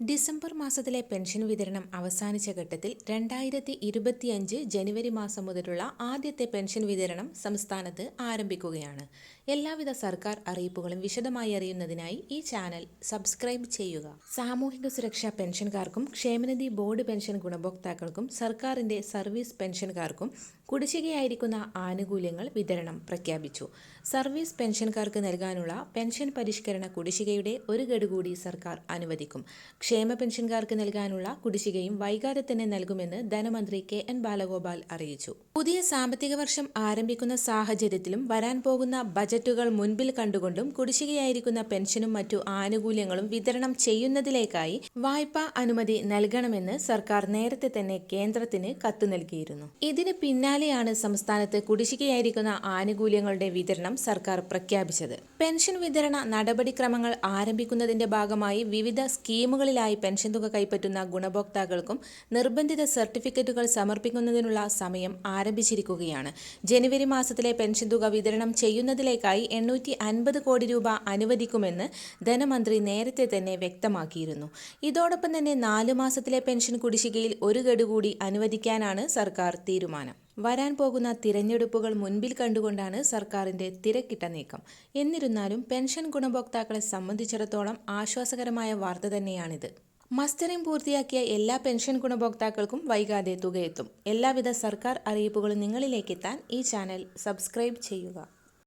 December മാസത്തിലെ pension വിതരണം അവസാനിച്ച ഘട്ടത്തിൽ 2025 ജനുവരി മാസം മുതലുള്ള ആദ്യത്തെ പെൻഷൻ വിതരണം സംസ്ഥാനത്ത് ആരംഭിക്കുകയാണ്. എല്ലാവിധ സർക്കാർ അറിയിപ്പുകളും വിശദമായി അറിയുന്നതിനായി ഈ ചാനൽ സബ്സ്ക്രൈബ് ചെയ്യുക. സാമൂഹിക സുരക്ഷാ പെൻഷൻകാർക്കും ക്ഷേമനിധി ബോർഡ് പെൻഷൻ ഗുണഭോക്താക്കൾക്കും സർക്കാരിന്റെ സർവീസ് പെൻഷൻകാർക്കും കുടിശ്ശികയായിരിക്കുന്ന ആനുകൂല്യങ്ങൾ വിതരണം പ്രഖ്യാപിച്ചു. സർവീസ് പെൻഷൻകാർക്ക് നൽകാനുള്ള പെൻഷൻ പരിഷ്കരണ കുടിശ്ശികയുടെ ഒരു ഗഡു കൂടി സർക്കാർ അനുവദിക്കും. ക്ഷേമ പെൻഷൻകാർക്ക് നൽകാനുള്ള കുടിശ്ശികയും വൈകാതെ തന്നെ നൽകുമെന്ന് ധനമന്ത്രി കെ.എൻ. ബാലഗോപാൽ അറിയിച്ചു. പുതിയ സാമ്പത്തിക വർഷം ആരംഭിക്കുന്ന സാഹചര്യത്തിലും വരാൻ പോകുന്ന ബജറ്റുകൾ മുൻപിൽ കണ്ടുകൊണ്ടും കുടിശ്ശികയായിരിക്കുന്ന പെൻഷനും മറ്റു ആനുകൂല്യങ്ങളും വിതരണം ചെയ്യുന്നതിലേക്കായി വായ്പാ അനുമതി നൽകണമെന്ന് സർക്കാർ നേരത്തെ തന്നെ കേന്ദ്രത്തിന് കത്ത് നൽകിയിരുന്നു. ഇതിന് പിന്നാലെയാണ് സംസ്ഥാനത്ത് കുടിശ്ശികയായിരിക്കുന്ന ആനുകൂല്യങ്ങളുടെ വിതരണം സർക്കാർ പ്രഖ്യാപിച്ചത്. പെൻഷൻ വിതരണ നടപടിക്രമങ്ങൾ ആരംഭിക്കുന്നതിന്റെ ഭാഗമായി വിവിധ സ്കീമുകളിലായി പെൻഷൻ തുക കൈപ്പറ്റുന്ന ഗുണഭോക്താക്കൾക്കും നിർബന്ധിത സർട്ടിഫിക്കറ്റുകൾ സമർപ്പിക്കുന്നതിനുള്ള സമയം ആരംഭിച്ചിരിക്കുകയാണ്. ജനുവരി മാസത്തിലെ പെൻഷൻ തുക വിതരണം ചെയ്യുന്നതിലേക്കായി 850 കോടി രൂപ അനുവദിക്കുമെന്ന് ധനമന്ത്രി നേരത്തെ തന്നെ വ്യക്തമാക്കിയിരുന്നു. ഇതോടൊപ്പം തന്നെ 4 മാസത്തിലെ പെൻഷൻ കുടിശ്ശികയിൽ ഒരു ഗഡു കൂടി അനുവദിക്കാനാണ് സർക്കാർ തീരുമാനം. വരാൻ പോകുന്ന തിരഞ്ഞെടുപ്പുകൾ മുൻപിൽ കണ്ടുകൊണ്ടാണ് സർക്കാരിന്റെ തിരക്കിട്ട നീക്കം. എന്നിരുന്നാലും പെൻഷൻ ഗുണഭോക്താക്കളെ സംബന്ധിച്ചിടത്തോളം ആശ്വാസകരമായ വാർത്ത തന്നെയാണിത്. മസ്റ്ററിംഗ് പൂർത്തിയാക്കിയ എല്ലാ പെൻഷൻ ഗുണഭോക്താക്കൾക്കും വൈകാതെ തുകയെത്തും. എല്ലാവിധ സർക്കാർ അറിയിപ്പുകളും നിങ്ങളിലേക്കെത്താൻ ഈ ചാനൽ സബ്സ്ക്രൈബ് ചെയ്യുക.